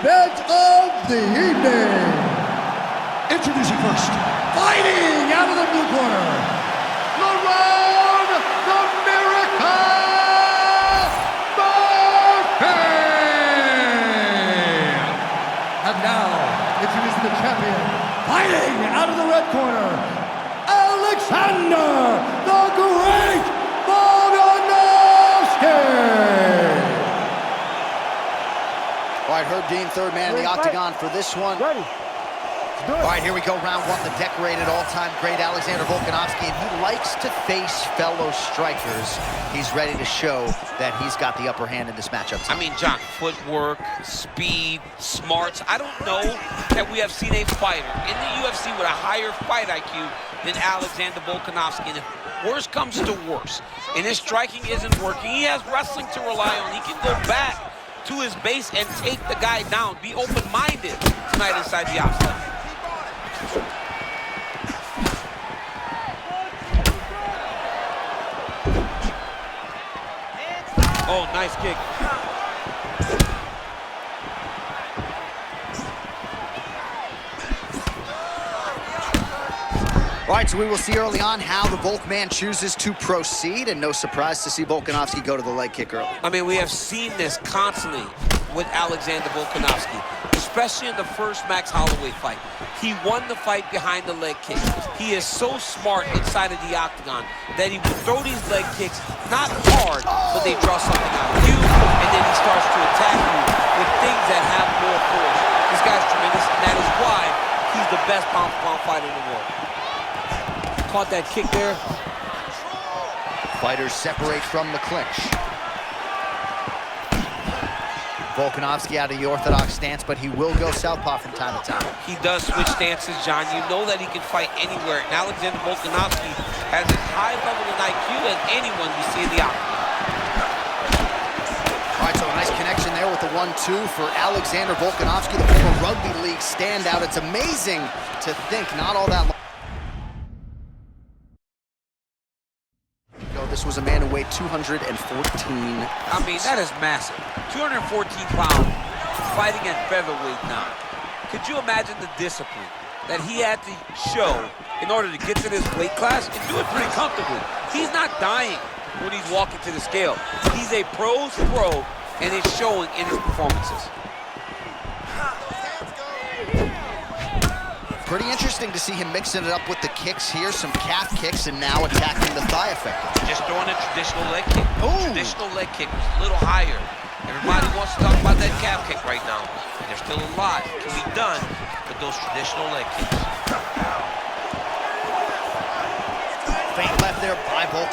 event of the evening. Introducing first, fighting out of the blue corner, Lerone the Miracle Murphy. And now, introducing the champion, fighting out of the red corner, Alexander the Great Volkanovski. All right, Herb Dean, third man in the octagon for this one. Ready. All right, here we go, round one. The decorated all-time great Alexander Volkanovski, and he likes to face fellow strikers. He's ready to show that he's got the upper hand in this matchup. I mean, John, footwork, speed, smarts. I don't know that we have seen a fighter in the UFC with a higher fight IQ than Alexander Volkanovski. And if worse comes to worse, and his striking isn't working, he has wrestling to rely on. He can go back to his base and take the guy down. Be open-minded tonight inside the octagon. Oh, nice kick. All right, so we will see early on how the Volk man chooses to proceed, and no surprise to see Volkanovski go to the leg kick early. I mean, we have seen this constantly with Alexander Volkanovski, especially in the first Max Holloway fight. He won the fight behind the leg kick. He is so smart inside of the octagon that he will throw these leg kicks, not hard, but they draw something out of you, and then he starts to attack you with things that have more force. This guy's tremendous, and that is why he's the best pound-for-pound fighter in the world. Caught that kick there. Fighters separate from the clinch. Volkanovski out of the orthodox stance, but he will go southpaw from time to time. He does switch stances, John. You know that he can fight anywhere. And Alexander Volkanovski has as high level of IQ as anyone you see in the octagon. All right, so a nice connection there with the 1-2 for Alexander Volkanovski, the former rugby league standout. It's amazing to think not all that long. This was a man who weighed 214 pounds. I mean, that is massive. 214 pounds, fighting at featherweight now. Could you imagine the discipline that he had to show in order to get to this weight class and do it pretty comfortably? He's not dying when he's walking to the scale. He's a pro's pro, and it's showing in his performances. Pretty interesting to see him mixing it up with the kicks here, some calf kicks, and now attacking the thigh effect. Just throwing a traditional leg kick. Ooh. Traditional leg kick was a little higher. Everybody wants to talk about that calf kick right now. There's still a lot to be done with those traditional leg kicks. Feint left there by Volk.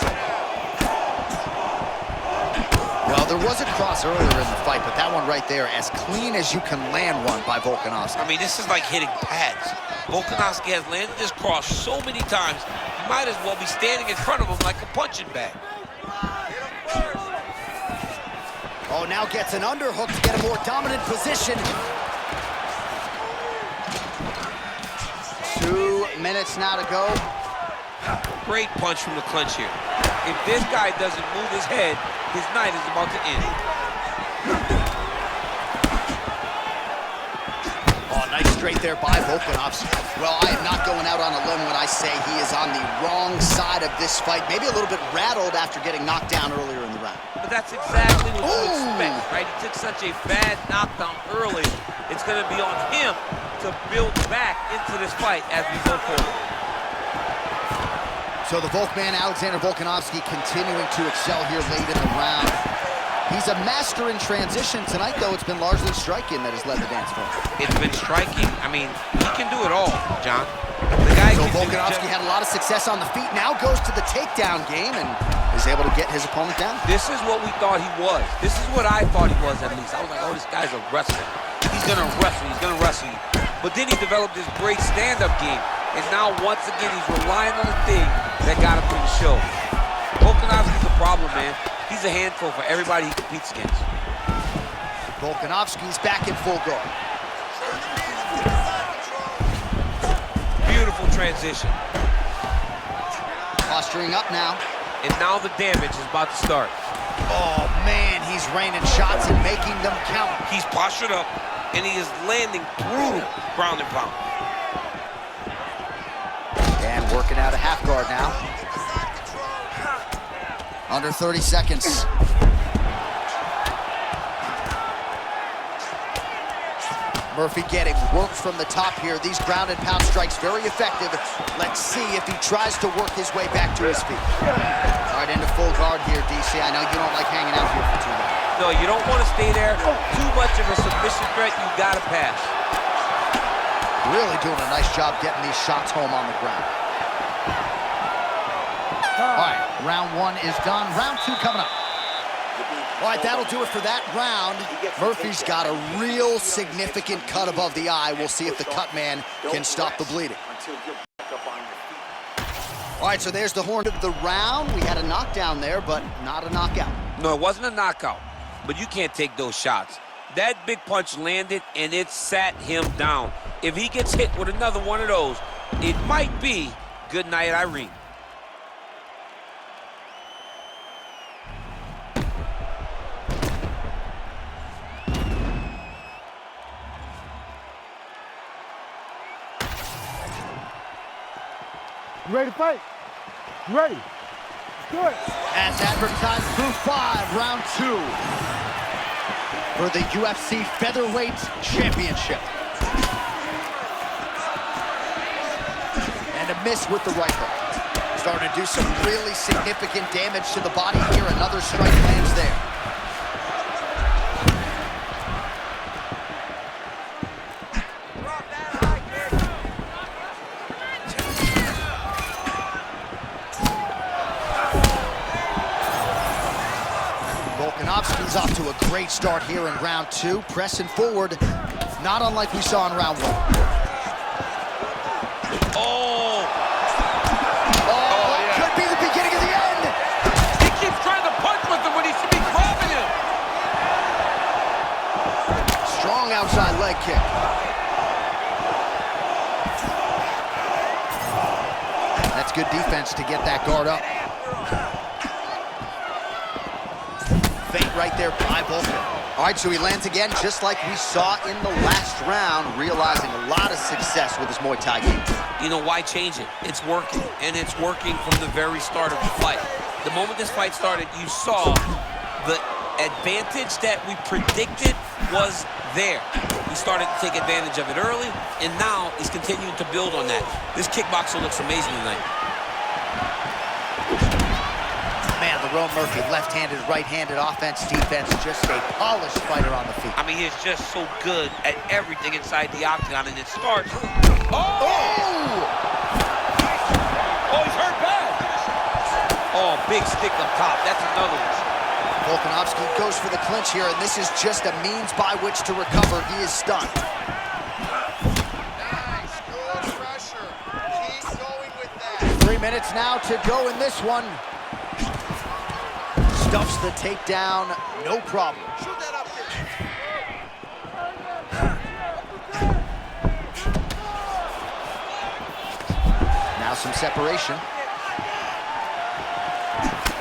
Well, there was a cross earlier in the fight, but that one right there, as clean as you can land one by Volkanovski. I mean, this is like hitting pads. Volkanovski has landed this cross so many times, you might as well be standing in front of him like a punching bag. Oh, now gets an underhook to get a more dominant position. 2 minutes now to go. Great punch from the clinch here. If this guy doesn't move his head, his night is about to end. Oh, nice straight there by Volkanovski. Well, I am not going out on a limb when I say he is on the wrong side of this fight. Maybe a little bit rattled after getting knocked down earlier in the round. But that's exactly what you expect, right? He took such a bad knockdown early. It's going to be on him to build back into this fight as we go forward. So the Volk man, Alexander Volkanovski, continuing to excel here late in the round. He's a master in transition. Tonight, though, it's been largely striking that has led the dance floor. It's been striking. I mean, he can do it all, John. The guy So can Volkanovski had a lot of success on the feet, now goes to the takedown game and is able to get his opponent down. This is what we thought he was. This is what I thought he was, at least. I was like, oh, this guy's a wrestler. He's gonna wrestle, he's gonna wrestle you. But then he developed this great stand-up game. And now, once again, he's relying on the thing that got him through the show. Volkanovski's a problem, man. He's a handful for everybody he competes against. Volkanovski's back in full guard. Beautiful transition. Posturing up now. And now the damage is about to start. Oh, man, he's raining shots and making them count. He's postured up. and he is landing brutal ground and pound. And working out a half guard now. Under 30 seconds. Murphy getting work from the top here. These ground and pound strikes very effective. Let's see if he tries to work his way back to his feet. All right, into full guard here, DC. I know you don't like hanging out here for too long. No, you don't want to stay there. Too much of a submission threat, you gotta pass. Really doing a nice job getting these shots home on the ground. All right, round one is done. Round two coming up. All right, that'll do it for that round. Murphy's got a real significant cut above the eye. We'll see if the cut man can stop the bleeding. All right, so there's the horn of the round. We had a knockdown there, but not a knockout. No, it wasn't a knockout, but you can't take those shots. That big punch landed, and it sat him down. If he gets hit with another one of those, it might be good night, Irene. You ready to fight? You ready? Let's do it. As advertised through 5, round 2 for the UFC Featherweight Championship. And a miss with the right hook. Starting to do some really significant damage to the body here. Another strike lands there. Volkanovski's off to a great start here in round 2, pressing forward, not unlike we saw in round 1. Oh! Yeah. Could be the beginning of the end. He keeps trying to punch with him when he should be grabbing him. Strong outside leg kick. That's good defense to get that guard up. Feint right there by Volkan. All right, so he lands again, just like we saw in the last round, realizing a lot of success with his Muay Thai game. You know, why change it? It's working, and it's working from the very start of the fight. The moment this fight started, you saw the advantage that we predicted was there. He started to take advantage of it early, and now he's continuing to build on that. This kickboxer looks amazing tonight. Man, Lerone Murphy, left-handed, right-handed, offense, defense, just a polished fighter on the feet. I mean, he's just so good at everything inside the octagon, and it starts. Oh! Oh, he's hurt bad. Oh, big stick up top. That's another one. Volkanovski goes for the clinch here, and this is just a means by which to recover. He is stunned. Nice, good pressure. Keep going with that. 3 minutes now to go in this one. Stuffs the takedown, no problem. Shoot that up there. Now some separation.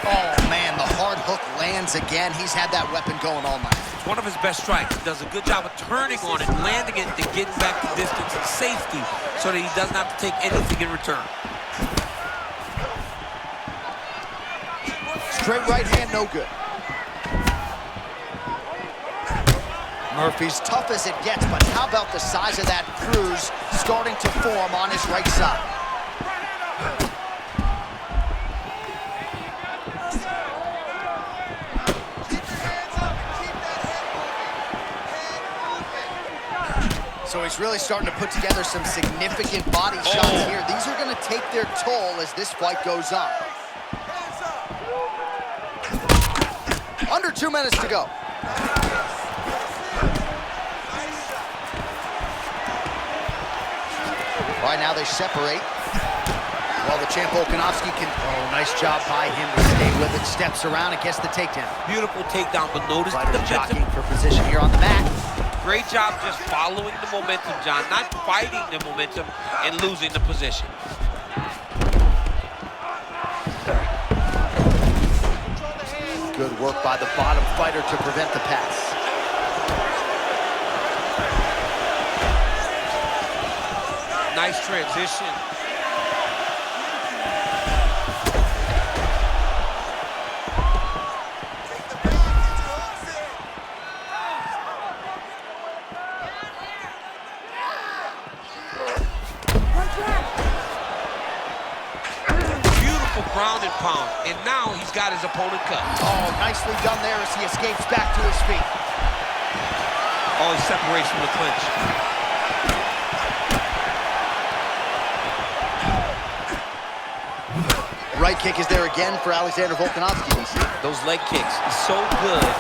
Oh, man, the hard hook lands again. He's had that weapon going all night. It's one of his best strikes. He does a good job of turning on it, landing it, and getting back to distance and safety so that he doesn't have to take anything in return. Straight right hand, no good. Murphy's tough as it gets, but how about the size of that bruise starting to form on his right side? So he's really starting to put together some significant body shots here. These are going to take their toll as this fight goes on. Under 2 minutes to go. All right, now they separate. Well, the champ Volkanovski can... Oh, nice job by him to stay with it. Steps around and gets the takedown. Beautiful takedown, but notice the Fighter jockeying for position here on the mat. Great job just following the momentum, John, not fighting the momentum and losing the position. Good work by the bottom fighter to prevent the pass. Nice transition. Beautiful ground and pound, and now he's got his opponent cut. Oh, nicely done there as he escapes back to his feet. Oh, he separates from the clinch. Right kick is there again for Alexander Volkanovski. Those leg kicks, he's so good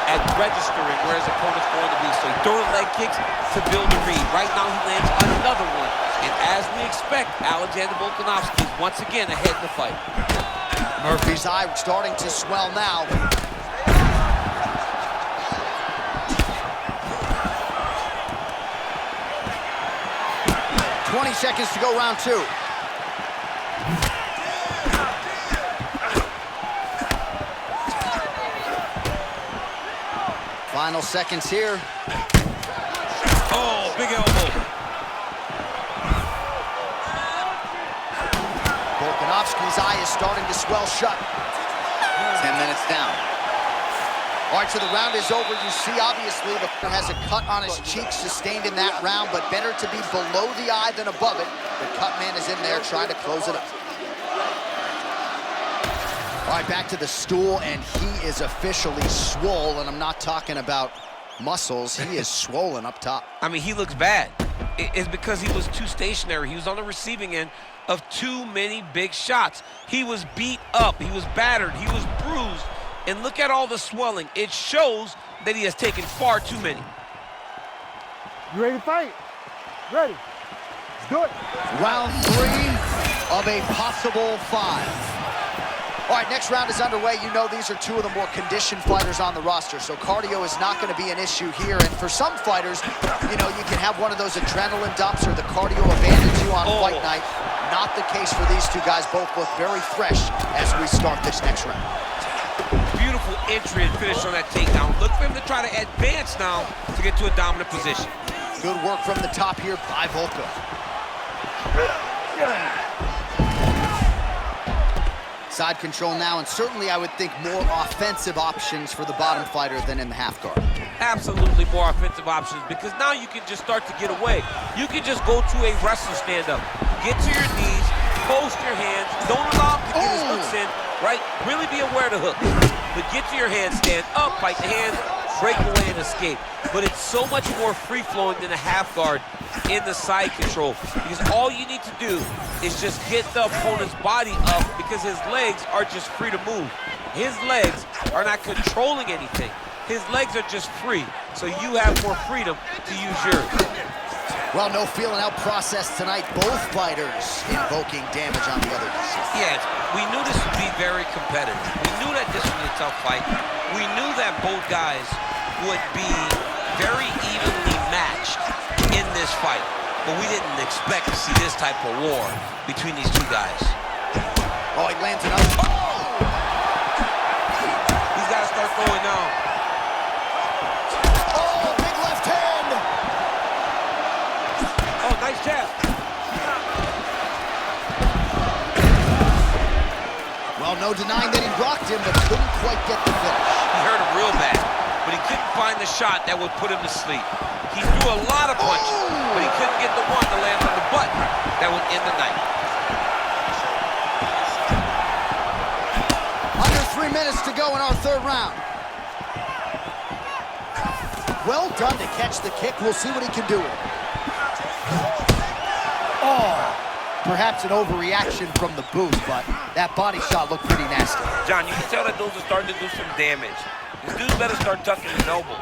at registering where his opponent's going to be. So he throws leg kicks to build a read. Right now he lands another one. And as we expect, Alexander Volkanovski is once again ahead in the fight. Murphy's eye starting to swell now. "20 seconds to go, round 2. Final seconds here. Oh, big elbow. Volkanovski's eye is starting to swell shut. 10 minutes down. All right, so the round is over. You see, obviously, the fighter has a cut on his cheek sustained in that round, but better to be below the eye than above it. The cut man is in there trying to close it up. All right, back to the stool, and he is officially swollen. I'm not talking about muscles. He is swollen up top. I mean, he looks bad. It's because he was too stationary. He was on the receiving end of too many big shots. He was beat up. He was battered. He was bruised. And look at all the swelling. It shows that he has taken far too many. You ready to fight? Ready. Let's do it. Round 3 of a possible 5. All right, next round is underway. You know these are two of the more conditioned fighters on the roster, so cardio is not going to be an issue here. And for some fighters, you know, you can have one of those adrenaline dumps or the cardio abandons you on fight night. Not the case for these two guys. Both look very fresh as we start this next round. Beautiful entry and finish on that takedown. Look for him to try to advance now to get to a dominant position. Good work from the top here by Volka. Side control now, and certainly I would think more offensive options for the bottom fighter than in the half guard. Absolutely more offensive options, because now you can just start to get away. You can just go to a wrestler stand-up. Get to your knees, post your hands, don't allow him to get his hooks in, right? Really be aware of the hooks. But get to your hands, stand up, fight the hands, break away and escape. But it's so much more free-flowing than a half guard in the side control, because all you need to do is just get the opponent's body up, because his legs are just free to move. His legs are not controlling anything. His legs are just free, so you have more freedom to use yours. Well, no feeling out process tonight. Both fighters invoking damage on the other. Yeah, we knew this would be very competitive. We knew that this would be a tough fight. We knew that both guys would be very evenly matched in this fight, but we didn't expect to see this type of war between these two guys. Oh, he lands another. He's got to start throwing now. Oh, big left hand. Oh, nice jab. Well, no denying that he rocked him, but couldn't quite get the finish. He hurt him real bad, but he couldn't find the shot that would put him to sleep. He threw a lot of punches, but he couldn't get the one to land on the button that would end the night. Under 3 minutes to go in our third round. Well done to catch the kick. We'll see what he can do with it. Oh, perhaps an overreaction from the booth, but that body shot looked pretty nasty. John, you can tell that those are starting to do some damage. This dude better start tucking his elbow.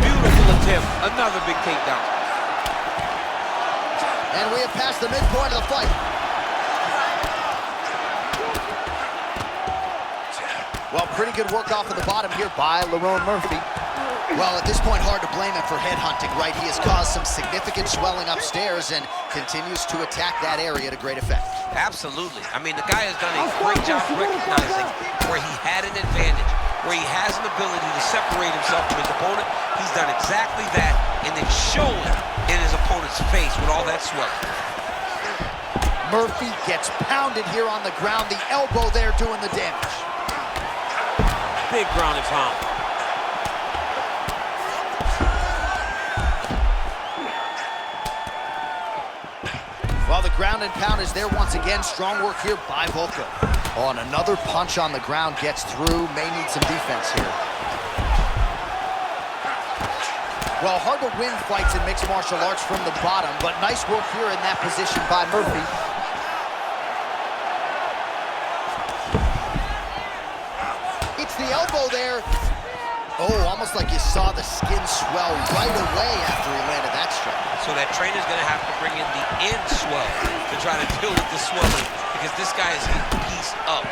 Beautiful attempt. Another big takedown. And we have passed the midpoint of the fight. Well, pretty good work off of the bottom here by Lerone Murphy. Well, at this point, hard to blame him for headhunting, right? He has caused some significant swelling upstairs and continues to attack that area to great effect. Absolutely. I mean, the guy has done a great job recognizing where he had an advantage. where he has an ability to separate himself from his opponent. He's done exactly that, and it's showing in his opponent's face with all that swelling. Murphy gets pounded here on the ground. The elbow there doing the damage. Big ground and pound. Well, the ground and pound is there once again. Strong work here by Volko. Oh, and another punch on the ground gets through. May need some defense here. Well, hard to win fights in mixed martial arts from the bottom, but nice work here in that position by Murphy. It's the elbow there. Oh, almost like you saw the skin swell right away after he landed that strike. So that trainer's gonna have to bring in the end swell to try to deal with the swelling, because this guy is a piece up.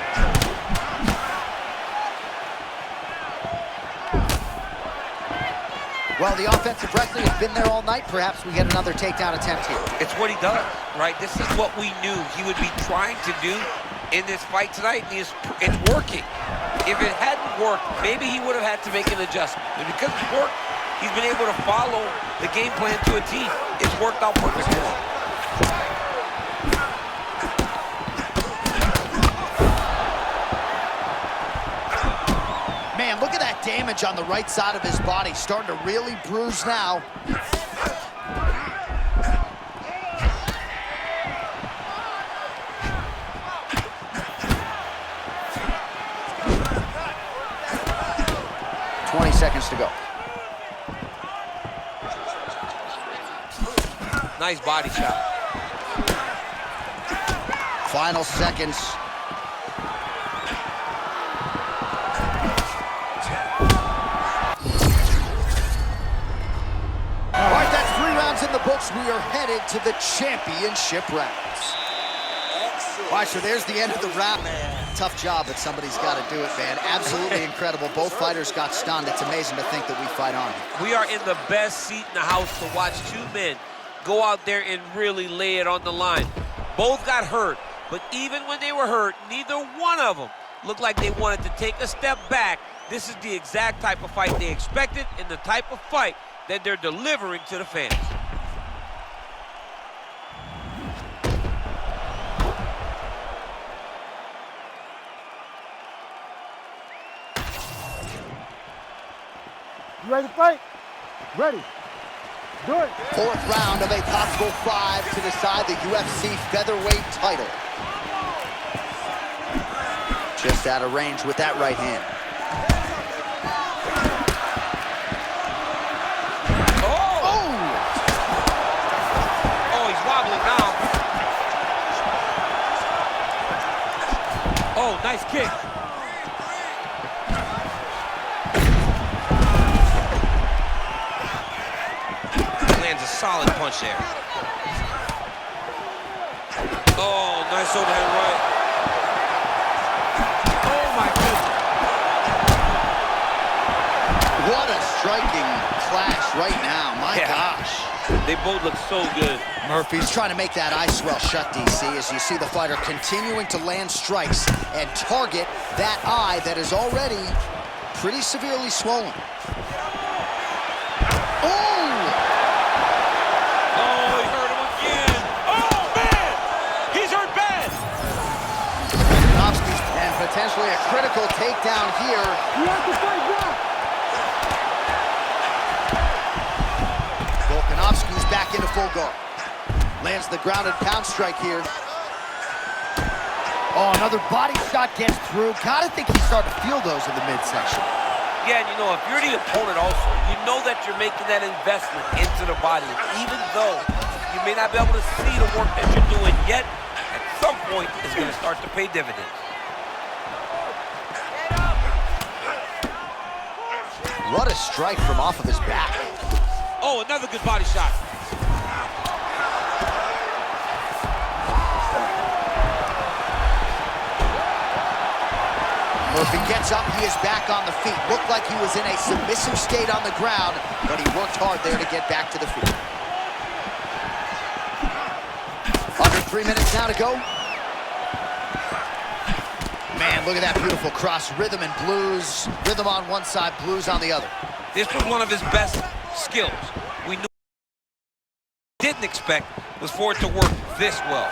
Well, the offensive wrestling has been there all night. Perhaps we get another takedown attempt here. It's what he does, right? This is what we knew he would be trying to do in this fight tonight, and it's working. If it hadn't worked, maybe he would have had to make an adjustment. But because it's worked, he's been able to follow the game plan to a T. It's worked out perfectly. Man, look at that damage on the right side of his body. Starting to really bruise now. Seconds to go. Nice body shot. Final seconds. All right, that's 3 rounds in the books. We are headed to the championship rounds. All right, so there's the end of the round. Tough job, but somebody's got to do it, man. Absolutely incredible. Both fighters got stunned. It's amazing to think that we fight on. We are in the best seat in the house to watch two men go out there and really lay it on the line. Both got hurt, but even when they were hurt, neither one of them looked like they wanted to take a step back. This is the exact type of fight they expected and the type of fight that they're delivering to the fans. You ready to fight? Ready. Do it. 4th round of a possible 5 to decide the UFC featherweight title. Just out of range with that right hand. Oh, he's wobbling now. Oh, nice kick. Lands a solid punch there. Oh, nice overhand right. Oh my goodness. What a striking clash right now, my gosh. They both look so good. Murphy's trying to make that eye swell shut, DC, as you see the fighter continuing to land strikes and target that eye that is already pretty severely swollen. Potentially a critical takedown here. You have to fight back. Volkanovski's back into full guard. Lands the ground and pound strike here. Oh, another body shot gets through. Gotta think he's starting to feel those in the midsection. Yeah, and you know, if you're the opponent also, you know that you're making that investment into the body. Even though you may not be able to see the work that you're doing yet, at some point it's going to start to pay dividends. What a strike from off of his back. Oh, another good body shot. Murphy gets up, he is back on the feet. Looked like he was in a submissive state on the ground, but he worked hard there to get back to the feet. Under 3 minutes now to go. Man, look at that beautiful cross. Rhythm and blues. Rhythm on one side, blues on the other. This was one of his best skills. We knew didn't expect was for it to work this well.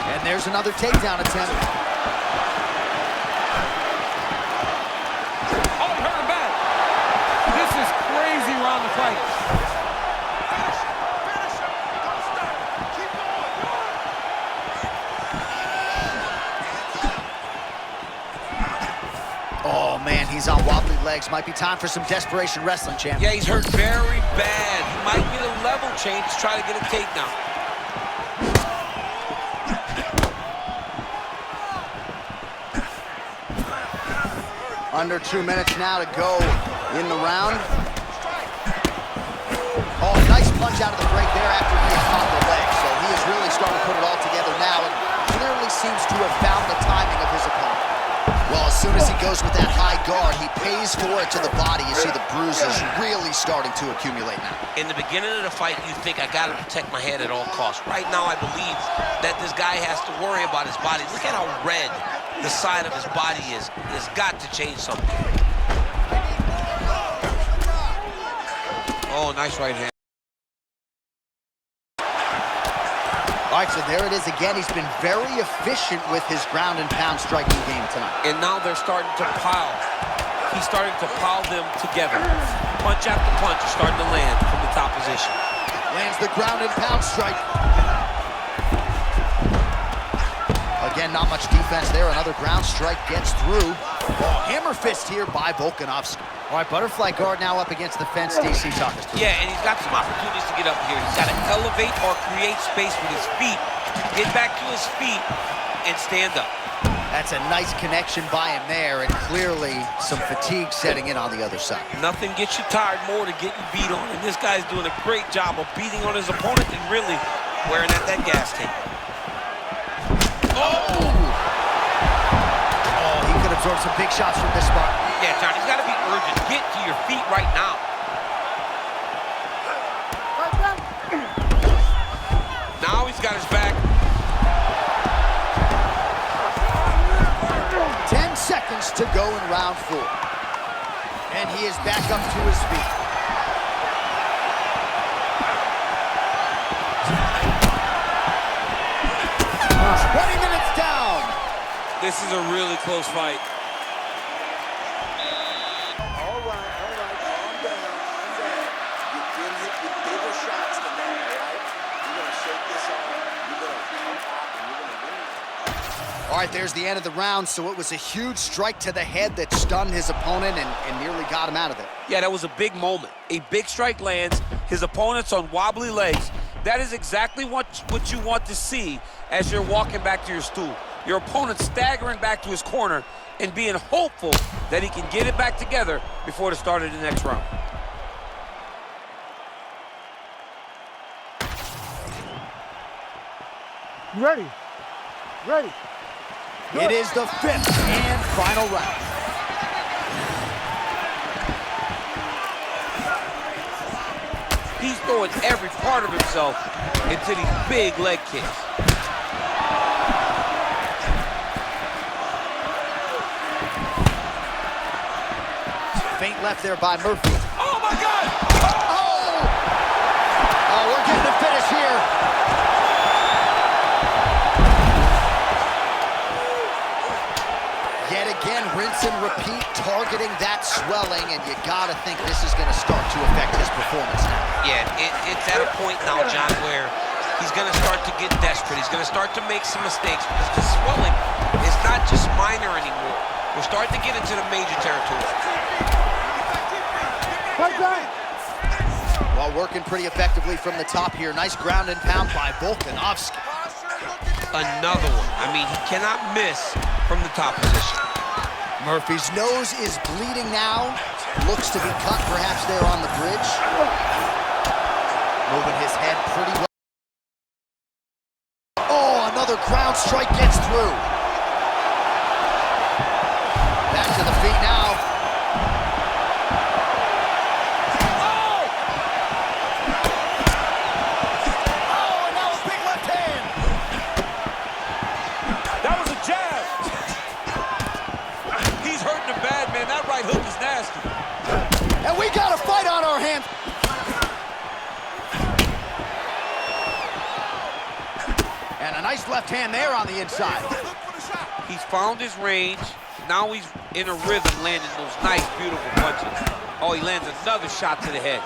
And there's another takedown attempt. Oh, hurt him bad. This is crazy around the fight. Oh, man, he's on wobbly legs. Might be time for some desperation wrestling, champ. Yeah, he's hurt very bad. He might get a level change to try to get a takedown. Under 2 minutes now to go in the round. Oh, nice punch out of the break there after he had caught the leg. So he is really starting to put it all together now and clearly seems to have found the timing of his opponent. Well, as soon as he goes with that high guard, he pays for it to the body. You see the bruises really starting to accumulate now. In the beginning of the fight, you think, I got to protect my head at all costs. Right now, I believe that this guy has to worry about his body. Look at how red the side of his body is. It's got to change something. Oh, nice right hand. All right, so there it is again. He's been very efficient with his ground and pound striking game tonight. And now they're starting to pile. He's starting to pile them together. Punch after punch is starting to land from the top position. Lands the ground and pound strike. Again, not much defense there. Another ground strike gets through. Oh, hammer fist here by Volkanovski. All right, butterfly guard now up against the fence. DC, talk us through. Yeah, and he's got some opportunities to get up here. He's got to elevate or create space with his feet, get back to his feet, and stand up. That's a nice connection by him there, and clearly some fatigue setting in on the other side. Nothing gets you tired more than getting beat on, and this guy's doing a great job of beating on his opponent and really wearing at that gas tank. Oh, he could absorb some big shots from this spot. Yeah, John, he's got to be urgent. Get to your feet right now. Now he's got his back. 10 seconds to go in round 4. And he is back up to his feet. This is a really close fight. All right, calm down. You've been hit with bigger shots than that, all right? You're going to shake this off. You're going to come out and you're going to win. All right, there's the end of the round, so it was a huge strike to the head that stunned his opponent and nearly got him out of it. Yeah, that was a big moment. A big strike lands, his opponent's on wobbly legs. That is exactly what you want to see as you're walking back to your stool. Your opponent staggering back to his corner and being hopeful that he can get it back together before the start of the next round. You ready? Ready. It is the 5th and final round. He's throwing every part of himself into these big leg kicks. Feint left there by Murphy. Oh, my God! Oh! Oh, we're getting the finish here. Yet again, rinse and repeat, targeting that swelling, and you gotta think this is gonna start to affect his performance now. Yeah, it's at a point now, John, where he's gonna start to get desperate. He's gonna start to make some mistakes because the swelling is not just minor anymore. We're starting to get into the major territory. While working pretty effectively from the top here. Nice ground and pound by Volkanovski. Another one. I mean, he cannot miss from the top position. Murphy's nose is bleeding now. Looks to be cut perhaps there on the bridge. Moving his head pretty well. Oh, another ground strike gets through. Back to the feet now. Nice left hand there on the inside. He's found his range. Now he's in a rhythm, landing those nice, beautiful punches. Oh, he lands another shot to the head.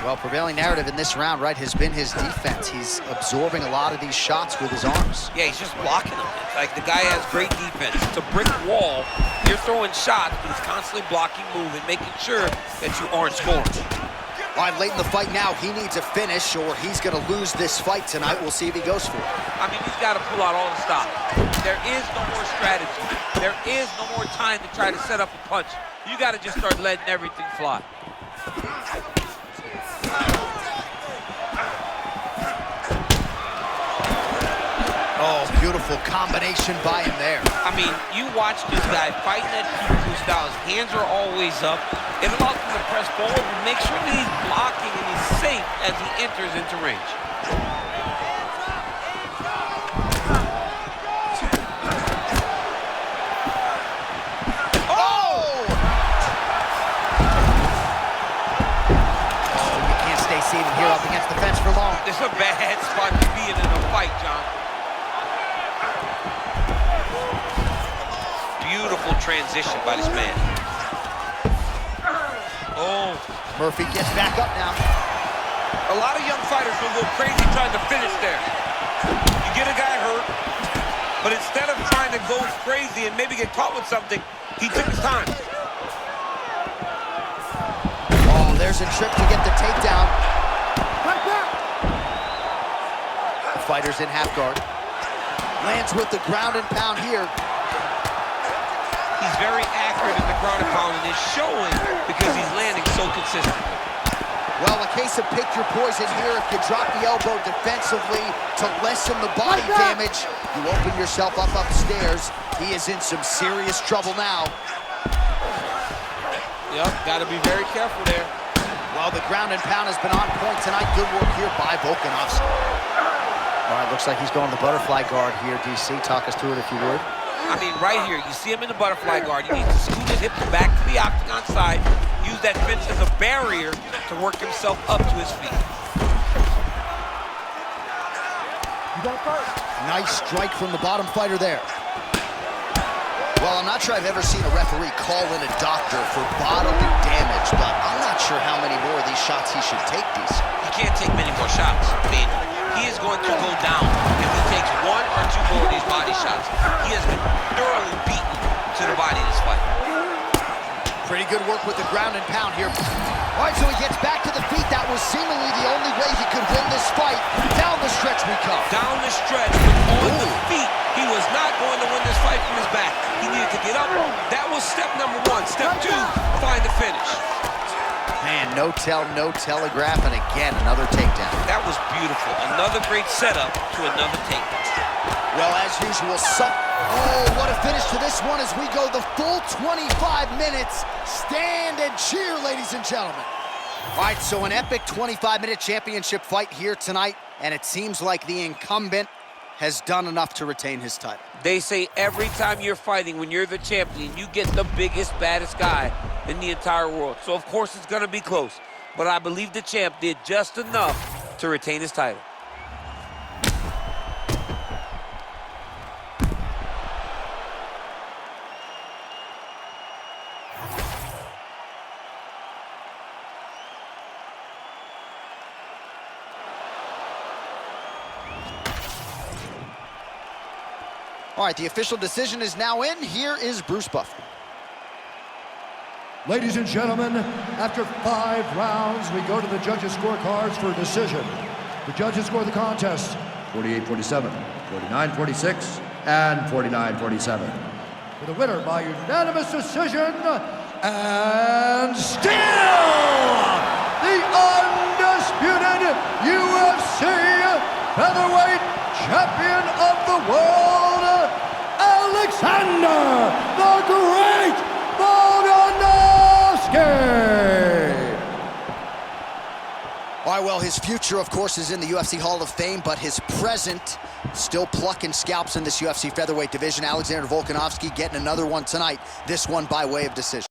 Well, prevailing narrative in this round, right, has been his defense. He's absorbing a lot of these shots with his arms. Yeah, he's just blocking them. It's like the guy has great defense. It's a brick wall. You're throwing shots, but he's constantly blocking, moving, making sure that you aren't scoring. All right, late in the fight now, he needs a finish or he's going to lose this fight tonight. We'll see if he goes for it. I mean, he's got to pull out all the stops. There is no more strategy. There is no more time to try to set up a punch. You got to just start letting everything fly. Oh, beautiful combination by him there. I mean, you watch this guy fighting that Kick style. His hands are always up. It allows him to press forward and make sure that he's blocking and he's safe as he enters into range. Oh! You can't stay seated here up against the fence for long. This is a bad spot to be in a fight, John. Beautiful transition by this man. Oh. Murphy gets back up now. A lot of young fighters will go crazy trying to finish there. You get a guy hurt, but instead of trying to go crazy and maybe get caught with something, he took his time. Oh, there's a trip to get the takedown. Fighters in half guard. Lands with the ground and pound here. He's very accurate in the ground and pound, and it's showing because he's landing so consistently. Well, a case of pick your poison here. If you drop the elbow defensively to lessen the body damage, you open yourself up upstairs. He is in some serious trouble now. Yep, got to be very careful there. Well, the ground and pound has been on point tonight. Good work here by Volkanovski. All right, looks like he's going to the butterfly guard here, DC. Talk us through it if you would. I mean, right here, you see him in the butterfly guard. He needs to scoot his hips back to the octagon side, use that fence as a barrier to work himself up to his feet. Nice strike from the bottom fighter there. Well, I'm not sure I've ever seen a referee call in a doctor for bodily damage, but I'm not sure how many more of these shots he should take, DC. He can't take many more shots. I mean, he is going to go down if he takes one or two more of these body shots. He has been thoroughly beaten to the body in this fight. Pretty good work with the ground and pound here. All right, so he gets back to the feet. That was seemingly the only way he could win this fight. Down the stretch we come. Down the stretch, but on the feet, he was not going to win this fight from his back. He needed to get up. That was step number one. Step two, find the finish. Man, no tell, no telegraph, and again, another takedown. That was beautiful. Another great setup to another takedown. Well, as usual, oh, what a finish to this one as we go the full 25 minutes. Stand and cheer, ladies and gentlemen. All right, so an epic 25-minute championship fight here tonight, and it seems like the incumbent has done enough to retain his title. They say every time you're fighting, when you're the champion, you get the biggest, baddest guy in the entire world. So, of course, it's going to be close. But I believe the champ did just enough to retain his title. All right, the official decision is now in. Here is Bruce Buffer. Ladies and gentlemen, after 5 rounds, we go to the judges' scorecards for a decision. The judges score the contest 48-47, 49-46, and 49-47. For the winner by unanimous decision, and still the undisputed UFC featherweight champion of the world, Alexander the Great Volkanovski! All right, well, his future, of course, is in the UFC Hall of Fame, but his present, still plucking scalps in this UFC featherweight division. Alexander Volkanovski getting another one tonight, this one by way of decision.